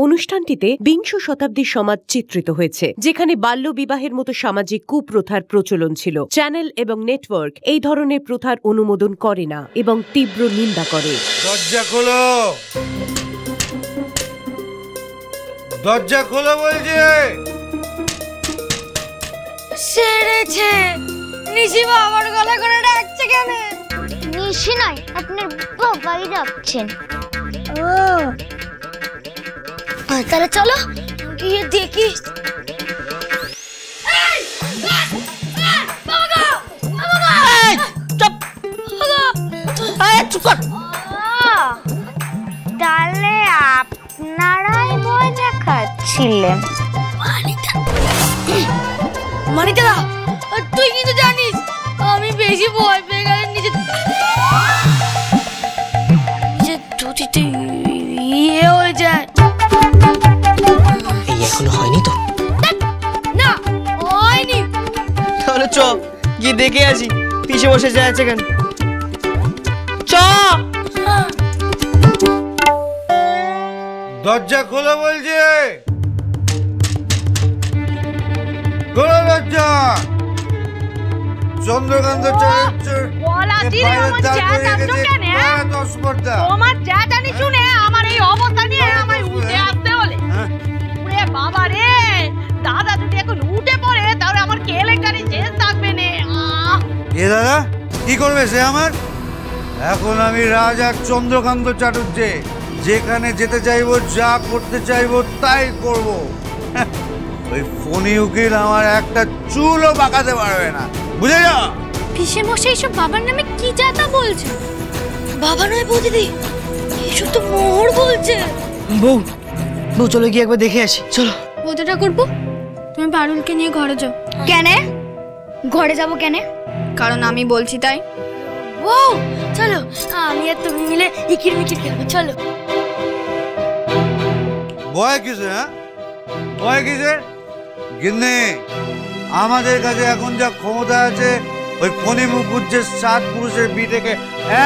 অনুষ্ঠানটিতে বিংশ শতাব্দীর সমাজ চিত্রিত হয়েছে, যেখানে বাল্য বিবাহের মতো সামাজিক কুপ্রথার প্রচলন ছিল। চ্যানেল এবং নেটওয়ার্ক এই ধরনের প্রথার অনুমোদন করে না এবং তীব্র নিন্দা করে। দরজা খোলো, দরজা খোলো বলছে। সেরেছে নিশি বাবার গলা করে ডাকছে কেন? নিশি নয়, আপনার বাবাই ডাকছেন। ও তাহলে চলো গিয়ে দেখি। তাহলে আপনারাই ভয় দেখাচ্ছিলেন? মানিতা, তুই কিন্তু জানিস আমি বেশি ভয় পেয়ে গেলে নিজে ধুতিতে ইয়ে হয়ে যায়। এই এখনো হয়নি তো? না হয়নি। তাহলে চ গিয়ে দেখে আসি পিছে বসে যাচ্ছে কেন। চ দরজা খোলো বলছে, খোলো দরজা। চন্দ্রকান্ত তোমার চেঁচানি শুনে আমার এই অবস্থা নিয়ে আমায় উঠে আসতে হলে। বাবা রে, দাদা যদি এখন উঠে পড়ে তাহলে আমার কেলেঙ্কারি শেষ থাকবে না। এ দাদা কি করবে সে আমার? এখন আমি রাজা চন্দ্রকান্ত চাটুর্যে, যেখানে যেতে চাইবো, যা করতে চাইবো তাই করব। ওই ফোনি উকিল আমার একটা চুলও বাঁকাতে পারবে না, বুঝে যা। পিসে মশাই এসব বাবার নামে কি যাতা বলছে? বাবা নয় বৌদিদি, এসব তো মোহর বলছে। বউ বউ চলো গিয়ে একবার দেখে আসি। চলো। ওটা করবো, তুমি পারুলকে নিয়ে ঘরে যাও। কেন ঘরে যাব? কেন? কারণ আমি বলছি তাই। ও চলো, আমি আর তুমি মিলে ইকির মিকির খেলবো। চলো। ভয় কিসে? হ্যাঁ ভয় কিসে? গিন্নি, আমাদের কাছে এখন যা ক্ষমতা আছে, ওই ফণি মুখুজ্জের 7 পুরুষের বিটেকে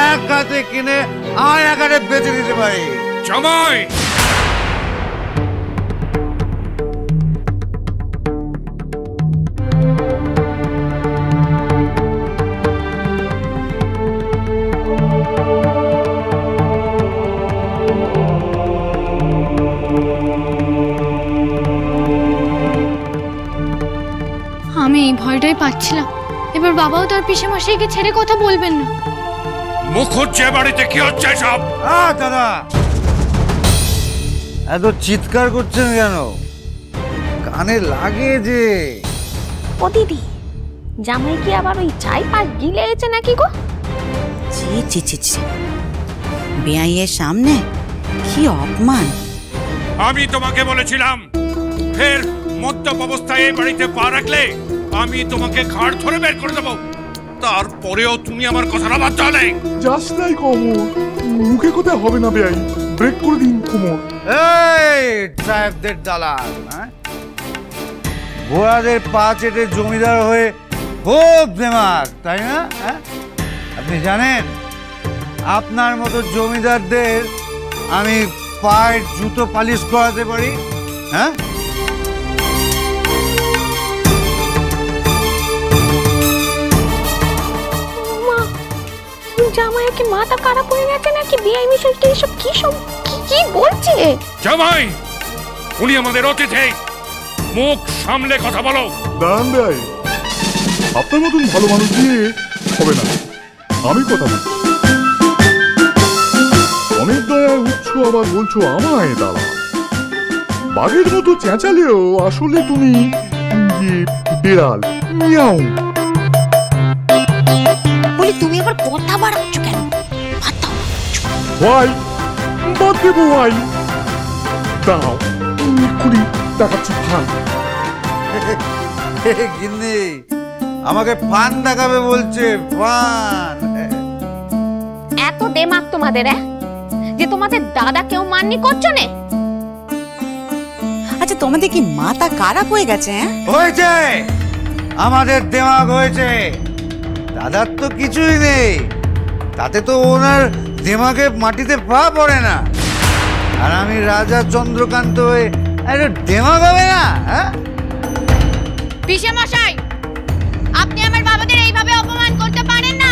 এক হাতে কিনে আর এক হাতে বেঁচে দিতে পারি। জামাই, আমি এই ভয়টাই পাচ্ছিলাম। এবার বাবাও তার পিসে মশাইকে ছেড়ে কথা বলবেন না। মুখুজ্জে বাড়িতে কি হচ্ছে সব? দাদা এত চিৎকার করছেন কেন? কানে লাগে যে। ও দিদি, জামাই কি আবার ওই চাই পাক গিলেছে নাকি গো? ছি ছি ছি ছি, বেআইয়ের সামনে কি অপমান! আমি তোমাকে বলেছিলাম ফের মদ্যপ অবস্থায় এই বাড়িতে পা রাখলে আমি তোমাকে ঘাড় ধরে বের করে দেবো। তারপরেও তুমি আমার কথাটা বাদ দাও। জাস্ট নাই কোমর, মুখে কোথায় হবে না বেআই, ব্রেক করে দিন কোমর। এই সাহেবদের দালাল, ঘোড়াদের পা চেটে জমিদার হয়ে খুব দেমাগ, তাই না? আপনি জানেন আপনার মতো জমিদারদের আমি পায়ের জুতো পালিশ করাতে পারি? হ্যাঁ, জামাই কি মাথা খারাপ হয়ে গেছে নাকি? বিআই মিশাইকে এসব কি সব কি বলছে? জামাই, উনি আমাদের অতিথি, মুখ সামলে কথা বলো। দাঁড়ান বেআই, আপনার মতন ভালো মানুষ দিয়ে হবে না, আমি কথা বলছি। অনেক দয়ায় উঠছো আবার বলছো আমায় দাঁড়া। বাঘের মতো চেঁচালেও আসলে তুমি বেড়াল, মিয়াও। বলি তুমি আবার কথা বাড়াচ্ছ কেন? ভাই বাদ দেবো ভাই, দাঁড়াও এক্ষুনি দেখাচ্ছি ফান। গিন্নি আমাকে ফান দেখাবে বলছে, ফান। এত দেমাগ তোমাদের যে তোমাদের দাদা কেউ মাননি করছো না? আচ্ছা তোমাদের কি মাথা খারাপ হয়ে গেছে? হয়েছে, আমাদের দেমাগ হয়েছে। দাদার তো কিছুই নেই, তাতে তো ওনার দেমাগে মাটিতে পা পড়ে না। আর আমি রাজা চন্দ্রকান্ত হয়ে একটু ডেমা পাবে না? হ্যাঁ পিসে মশাই, আপনি আমার বাবাকে এইভাবে অপমান করতে পারেন না।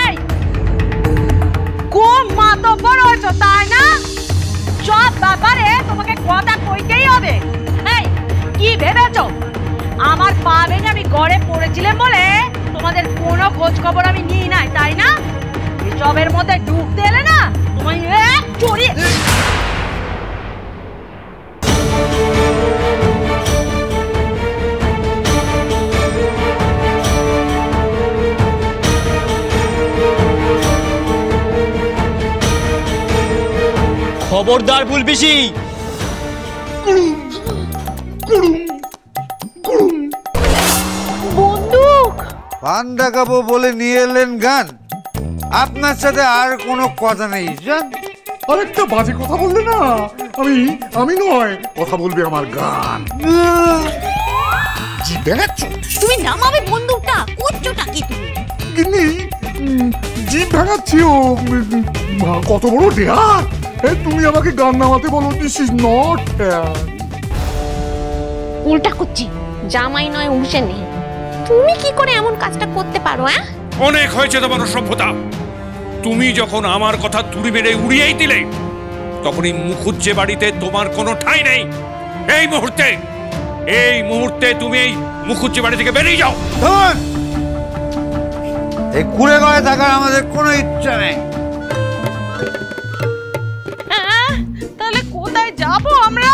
এই কোন মাতব্বর হয়েছো তাই না? সব ব্যাপারে তোমাকে কথা কইতেই হবে। এই কি ভেবেছো আমার পা ভেঙে আমি গড়ে পড়েছিলাম বলে তোমাদের কোনো খোঁজ খবর আমি নিই নাই তাই না? এসবের মধ্যে ঢুকতে এলে না তোমায় এক চড়িয়ে খবরদার ফুলপিসি। বন্দুক পান দেখাবো বলে নিয়ে এলেন গান। আপনার সাথে আর কোনো কথা নেই। জান আরেকটা বাজে কথা বললে না, আমি নয়, কথা বলবে আমার গান। জি দেখাচ্ছ তুমি নামাবে বন্দুকটা, করছোটা কি তুমি? কিন্তু জিভ ভাঙাচ্ছি। ও কত বড় ডেয়ার! তুমি আমাকে গান নামাতে বলো? This is not fair. উল্টা করছি, জামাই নয় উঠে নেই। তুমি কি করে এমন কাজটা করতে পারো? হ্যাঁ, অনেক হয়েছে তোমার সভ্যতা। তুমি যখন আমার কথা তুড়ি মেরে উড়িয়েই দিলে, তখনই মুখুজ্জে বাড়িতে তোমার কোনো ঠাঁই নেই। এই মুহূর্তে তুমি এই মুখুজ্জে বাড়ি থেকে বেরিয়ে যাও। এই কুড়ে ঘরে থাকার আমাদের কোনো ইচ্ছা নেই। তাহলে কোথায় যাব আমরা?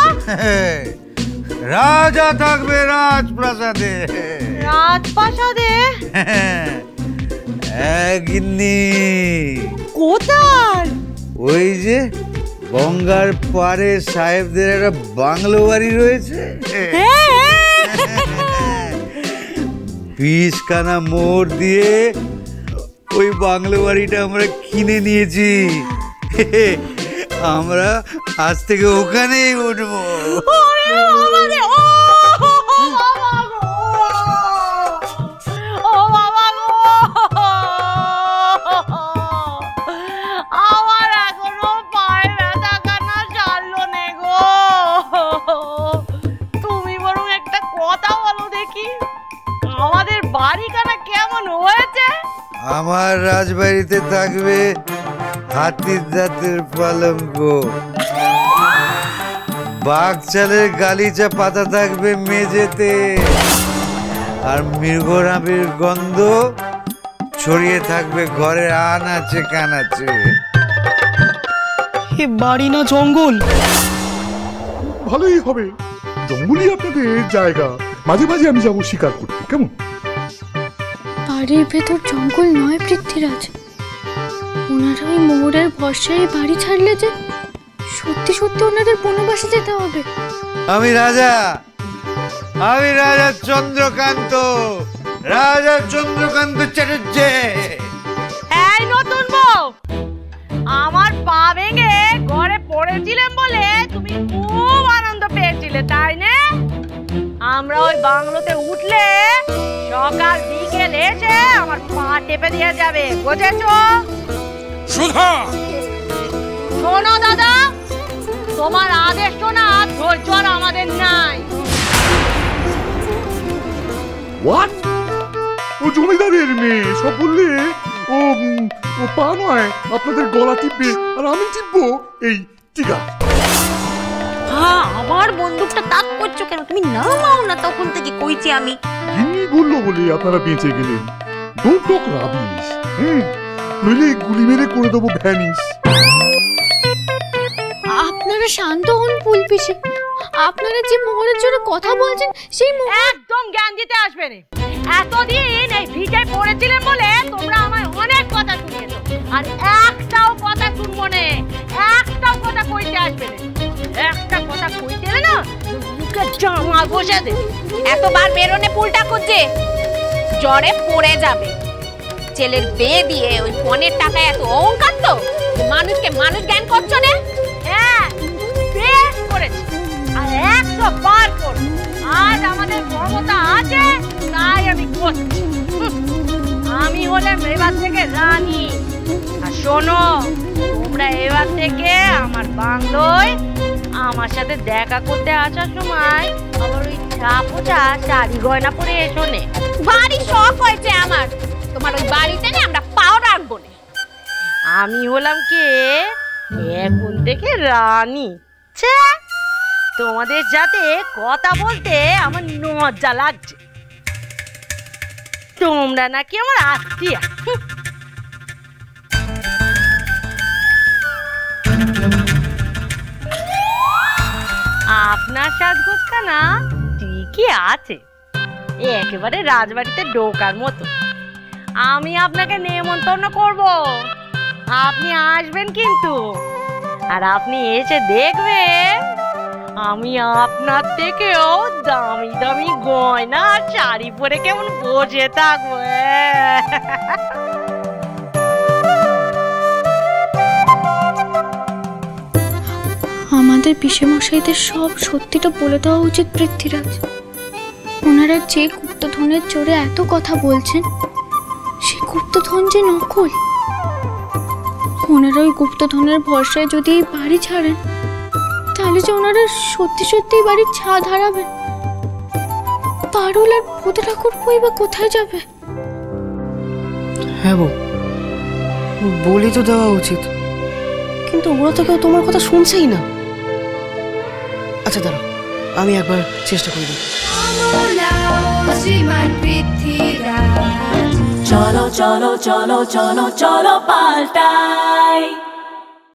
রাজা থাকবে রাজপ্রাসাদে। রাজপ্রাসাদে? কোথায়? ওই যে গঙ্গার পারে সাহেবদের একটা বাংলো বাড়ি রয়েছে, পিসখানা মোড় দিয়ে ওই বাংলো বাড়িটা আমরা কিনে নিয়েছি। আমরা আজ থেকে ওখানেই উঠবো। আমার এখনো পায়ে ব্যথা কানা ছাড়লো নে গো। তুমি বরং একটা কথা বলো দেখি, আমাদের বাড়িখানা কেমন হয়েছে? আমার রাজবাড়িতে থাকবে হাতির দাঁতের পালঙ্ক, বাঘচালের গালিচা পাতা থাকবে মেঝেতে, আর মৃগরামের গন্ধ ছড়িয়ে থাকবে ঘরের আনাচে কানাচে। এ বাড়ি না জঙ্গল? ভালোই হবে, জঙ্গলই আপনাদের জায়গা। মাঝে মাঝে আমি যাবো শিকার করতে, কেমন? বাড়ির ভেতর জঙ্গল নয় পৃথ্বীরাজ। ওনারা ওই মোড়ের ভরসায় বাড়ি ছাড়লে যে সত্যি সত্যি ওনাদের বনবাসে যেতে হবে। আমি রাজা চন্দ্রকান্ত, রাজা চন্দ্রকান্ত চ্যাটার্জি। এই নতুন বউ, আমার পা ভেঙে ঘরে পড়েছিলাম বলে তুমি খুব আনন্দ পেয়েছিলে তাই না? আমরা ওই বাংলোতে উঠলে সকাল বিকেল এসে আমার পা টেপে দিয়ে যাবে, বুঝেছো? সুধা, শোনো দাদা, তোমার আদেশ শোনা ধৈর্য আর আমাদের নাই। হোয়াট? ও জমিদারের মেয়ে, সব বললে ও পা নয়, আপনাদের গলা টিপবে আর আমি টিপবো এই টিকা। হ্যাঁ, আমার বন্দুকটা তাক করছো কেন? তুমি নামাও না, তখন থেকে কইছি আমি। গিন্নি বললো বলে আপনারা বেঁচে গেলেন। Don't talk rubbish. নইলে গুলি মেরে করে দেবো ভ্যানিশ। আপনারা শান্ত হন ফুলপিসি। আপনারা যে মোহরের জন্য কথা বলছেন সেই একদম জ্ঞান দিতে আসবে না। এতদিন এই ভিটায় পড়েছিলেন বলে তোমরা আমায় অনেক কথা শুনিয়েছো, আর একটাও কথা শুনবো না, একটাও কথা কইতে আসবে না। একটা কথা কইতে এলে না মুখে জামা বসে দে। এতবার বেরোনে পুলটা করছে, জ্বরে পড়ে যাবে। ছেলের বিয়ে দিয়ে ওই ফোনের টাকায় এত অহংকার তো মানুষকে মানুষ জ্ঞান করছো না? হ্যাঁ, বেশ করেছি, আর 100 বার করব। আজ আমাদের ক্ষমতা আছে তাই আমি করছি। আমি হলে এবার থেকে রানী, আর আর শোনো, তোমরা এবার থেকে আমার বাংলোয় আমার সাথে দেখা করতে আসার সময় আবার ওই ছাপোটা শাড়ি গয়না পরে এসো নে। বাড়ি শখ হয়েছে আমার, তোমার ওই বাড়িতে না আমরা পাও রাখবো না। আমি হলাম কে এখন থেকে রানী। তোমাদের সাথে কথা বলতে আমার লজ্জা লাগছে। তোমরা নাকি আমার আত্মীয়া। আপনার সাজগোজখানা ঠিকই আছে, একেবারে রাজবাড়িতে ঢোকার মতো। আমি আপনাকে নেমন্তন্ন করব, আপনি আসবেন কিন্তু। আর আপনি এসে দেখবেন আমি আপনার থেকেও দামি দামি গয়না আর শাড়ি পরে কেমন বসে থাকবো। আমাদের পিসেমশাইদের সব সত্যিটা বলে দেওয়া উচিত পৃথ্বীরাজ। ওনারা যে গুপ্তধনের জোরে এত কথা বলছেন, সে গুপ্তধন যে নকল। ওনারা ওই গুপ্তধনের ভরসায় যদি বাড়ি ছাড়েন, তাহলে যে ওনারা সত্যি সত্যি বাড়ির ছাদ হারাবেন। পারুল আর ভূত ঠাকুর বা কোথায় যাবে? হ্যাঁ বউ, বলি তো দেওয়া উচিত, কিন্তু ওরা তো কেউ তোমার কথা শুনছেই না। আচ্ছা দাঁড়াও, আমি একবার চেষ্টা করব। চলো চলো চলো চলো চলো পাল্টাই।